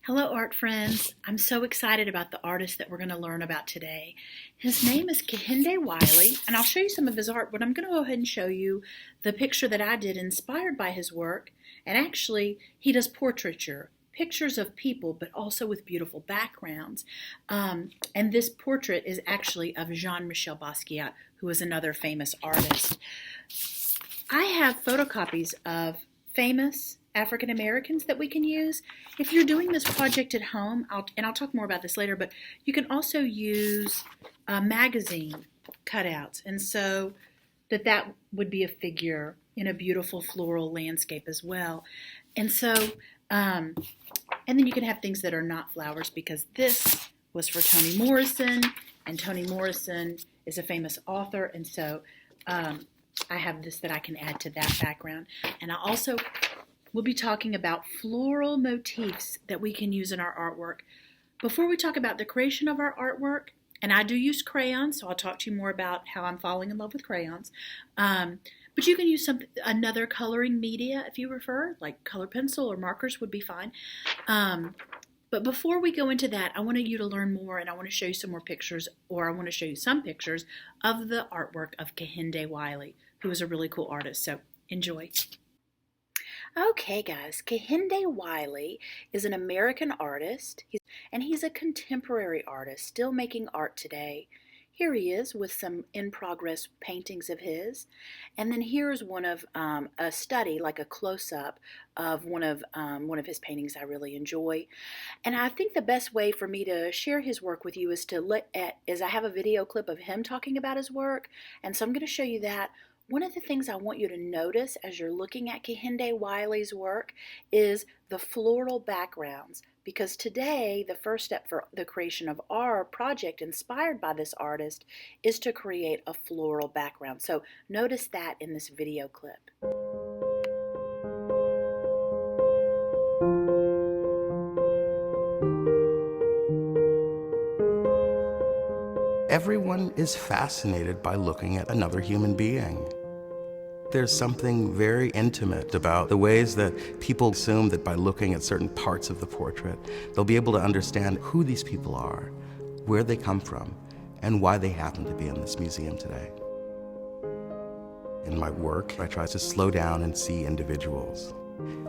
Hello, art friends. I'm so excited about the artist that we're going to learn about today. His name is Kehinde Wiley, and I'll show you some of his art, but I'm going to go ahead and show you the picture that I did inspired by his work. And actually, he does portraiture, pictures of people, but also with beautiful backgrounds. And this portrait is actually of Jean-Michel Basquiat, who is another famous artist. I have photocopies of famous African Americans that we can use. If you're doing this project at home, I'll talk more about this later, but you can also use magazine cutouts, and so that would be a figure in a beautiful floral landscape as well. And so, and then you can have things that are not flowers, because this was for Toni Morrison, and Toni Morrison is a famous author, and so I have this that I can add to that background. And I also we'll be talking about floral motifs that we can use in our artwork. Before we talk about the creation of our artwork, and I do use crayons, so I'll talk to you more about how I'm falling in love with crayons. But you can use another coloring media if you prefer, like color pencil or markers would be fine. But before we go into that, I wanted you to learn more, and I want to show you some more pictures, or I want to show you some pictures of the artwork of Kehinde Wiley, who is a really cool artist. So enjoy. Okay, guys, Kehinde Wiley is an American artist, and he's a contemporary artist, still making art today. Here he is with some in-progress paintings of his, and then here's one of a study, like a close-up of one of his paintings I really enjoy. And I think the best way for me to share his work with you is I have a video clip of him talking about his work, and so I'm going to show you that. One of the things I want you to notice as you're looking at Kehinde Wiley's work is the floral backgrounds, because today the first step for the creation of our project inspired by this artist is to create a floral background. So notice that in this video clip. Everyone is fascinated by looking at another human being. There's something very intimate about the ways that people assume that by looking at certain parts of the portrait, they'll be able to understand who these people are, where they come from, and why they happen to be in this museum today. In my work, I try to slow down and see individuals.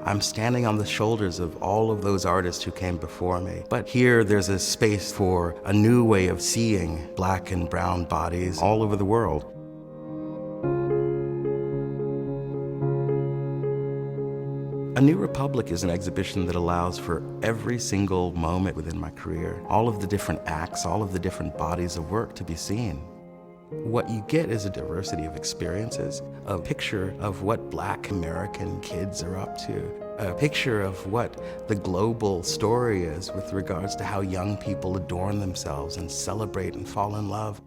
I'm standing on the shoulders of all of those artists who came before me, but here there's a space for a new way of seeing black and brown bodies all over the world. A New Republic is an exhibition that allows for every single moment within my career, all of the different acts, all of the different bodies of work to be seen. What you get is a diversity of experiences, a picture of what Black American kids are up to, a picture of what the global story is with regards to how young people adorn themselves and celebrate and fall in love.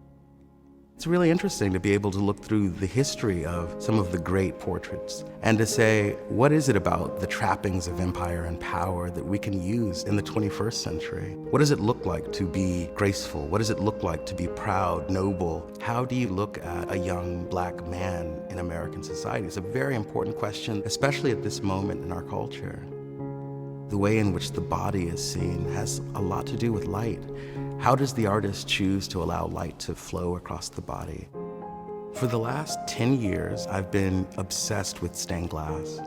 It's really interesting to be able to look through the history of some of the great portraits and to say, what is it about the trappings of empire and power that we can use in the 21st century? What does it look like to be graceful? What does it look like to be proud, noble? How do you look at a young Black man in American society? It's a very important question, especially at this moment in our culture. The way in which the body is seen has a lot to do with light. How does the artist choose to allow light to flow across the body? For the last 10 years, I've been obsessed with stained glass.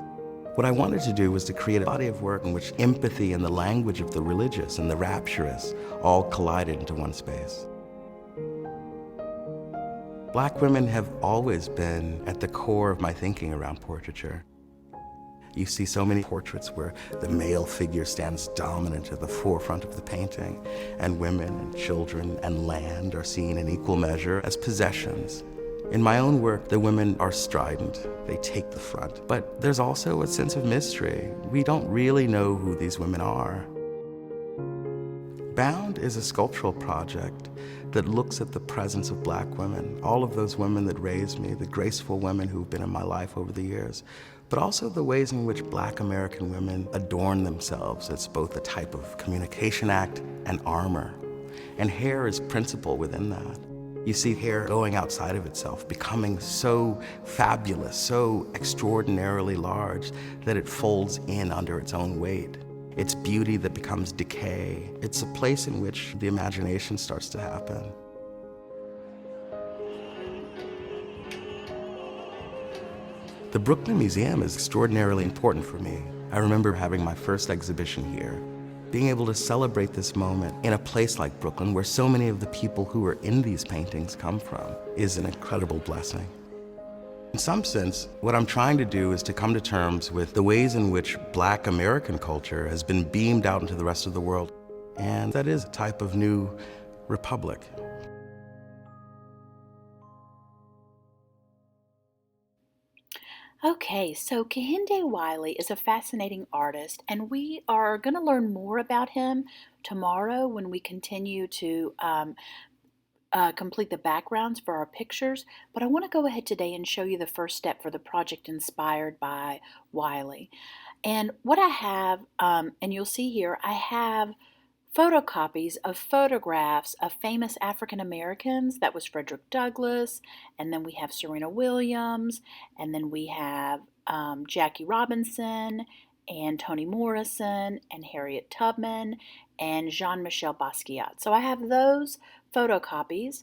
What I wanted to do was to create a body of work in which empathy and the language of the religious and the rapturous all collided into one space. Black women have always been at the core of my thinking around portraiture. You see so many portraits where the male figure stands dominant at the forefront of the painting, and women and children and land are seen in equal measure as possessions. In my own work, the women are strident. They take the front. But there's also a sense of mystery. We don't really know who these women are. Bound is a sculptural project that looks at the presence of Black women, all of those women that raised me, the graceful women who've been in my life over the years, but also the ways in which Black American women adorn themselves as both a type of communication act and armor. And hair is principal within that. You see hair going outside of itself, becoming so fabulous, so extraordinarily large that it folds in under its own weight. It's beauty that becomes decay. It's a place in which the imagination starts to happen. The Brooklyn Museum is extraordinarily important for me. I remember having my first exhibition here. Being able to celebrate this moment in a place like Brooklyn, where so many of the people who are in these paintings come from, is an incredible blessing. In some sense, what I'm trying to do is to come to terms with the ways in which Black American culture has been beamed out into the rest of the world. And that is a type of new republic. Okay, so Kehinde Wiley is a fascinating artist, and we are going to learn more about him tomorrow when we continue to complete the backgrounds for our pictures. But I want to go ahead today and show you the first step for the project inspired by Wiley. And what I have, and you'll see here, I have photocopies of photographs of famous African Americans. That was Frederick Douglass, and then we have Serena Williams, and then we have Jackie Robinson, and Toni Morrison, and Harriet Tubman, and Jean-Michel Basquiat. So I have those photocopies.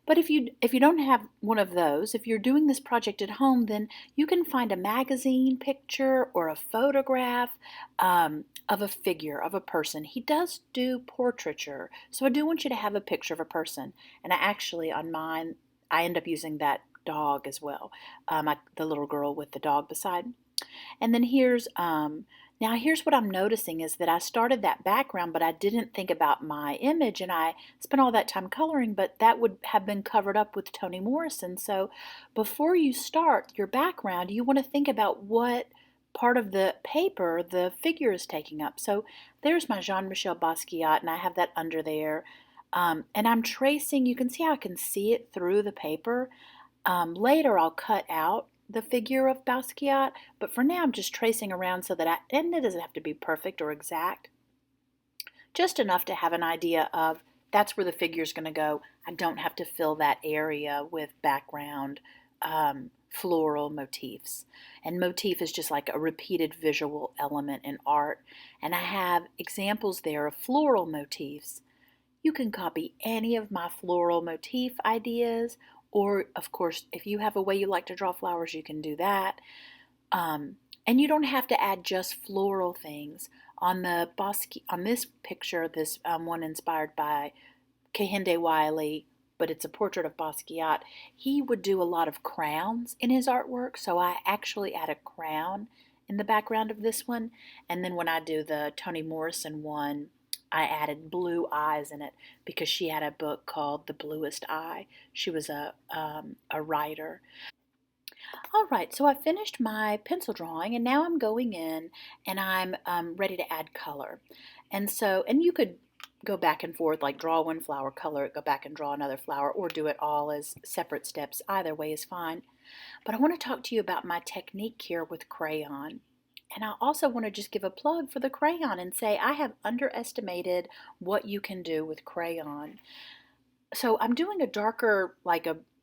But if you don't have one of those, if you're doing this project at home, then you can find a magazine picture or a photograph of a figure, of a person. He does do portraiture, so I do want you to have a picture of a person. And I actually, on mine, I end up using that dog as well, the little girl with the dog beside. And then here's what I'm noticing is that I started that background, but I didn't think about my image, and I spent all that time coloring, but that would have been covered up with Toni Morrison. So before you start your background, you want to think about what part of the paper the figure is taking up. So there's my Jean-Michel Basquiat, and I have that under there. And I'm tracing, you can see how I can see it through the paper. Later I'll cut out the figure of Basquiat, but for now I'm just tracing around so that and it doesn't have to be perfect or exact, just enough to have an idea of that's where the figure is going to go. I don't have to fill that area with background floral motifs. And motif is just like a repeated visual element in art. And I have examples there of floral motifs. You can copy any of my floral motif ideas, or of course, if you have a way you like to draw flowers, you can do that. And you don't have to add just floral things. On this picture, this one inspired by Kehinde Wiley, but it's a portrait of Basquiat, he would do a lot of crowns in his artwork, so I actually add a crown in the background of this one. And then when I do the Toni Morrison one, I added blue eyes in it because she had a book called The Bluest Eye. She was a writer. All right, so I finished my pencil drawing, and now I'm going in and I'm ready to add color. And you could go back and forth, like draw one flower, color it, go back and draw another flower, or do it all as separate steps. Either way is fine. But I want to talk to you about my technique here with crayon. And I also want to just give a plug for the crayon and say I have underestimated what you can do with crayon. So I'm doing a darker,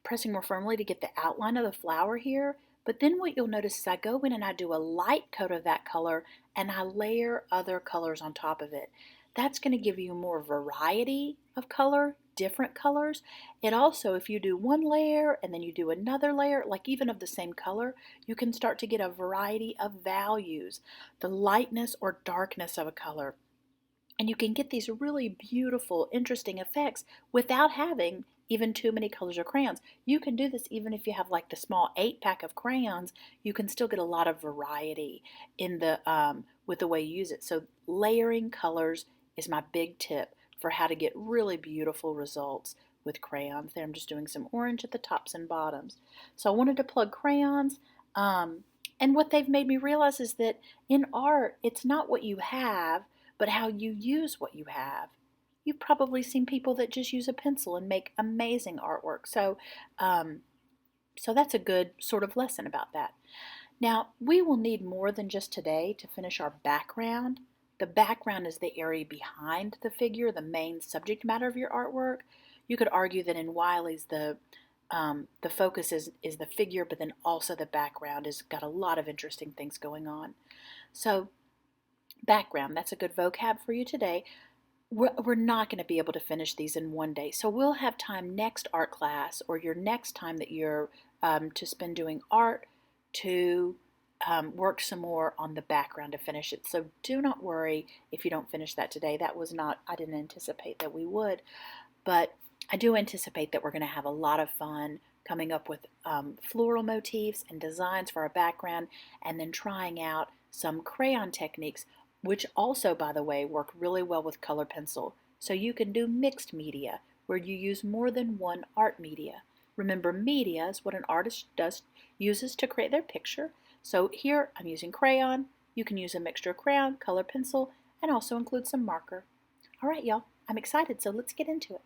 pressing more firmly to get the outline of the flower here. But then what you'll notice is I go in and I do a light coat of that color and I layer other colors on top of it. That's going to give you more variety of color, different colors. It also, if you do one layer and then you do another layer, like even of the same color, you can start to get a variety of values, the lightness or darkness of a color. And you can get these really beautiful, interesting effects without having even too many colors or crayons. You can do this even if you have like the small 8-pack of crayons. You can still get a lot of variety in with the way you use it. So layering colors is my big tip for how to get really beautiful results with crayons. There I'm just doing some orange at the tops and bottoms. So I wanted to plug crayons. And what they've made me realize is that in art, it's not what you have, but how you use what you have. You've probably seen people that just use a pencil and make amazing artwork. So that's a good sort of lesson about that. Now, we will need more than just today to finish our background. The background is the area behind the figure, the main subject matter of your artwork. You could argue that in Wiley's, the focus is the figure, but then also the background has got a lot of interesting things going on. So Background, that's a good vocab for you today. We're not going to be able to finish these in one day. So we'll have time next art class or your next time that you're to spend doing art to work some more on the background to finish it. So do not worry if you don't finish that today. That was not, I didn't anticipate that we would, but I do anticipate that we're going to have a lot of fun coming up with floral motifs and designs for our background, and then trying out some crayon techniques, which also, by the way, work really well with color pencil. So you can do mixed media, where you use more than one art media. Remember, media is what an artist uses to create their picture. So here I'm using crayon. You can use a mixture of crayon, color pencil, and also include some marker. All right, y'all, I'm excited, so let's get into it.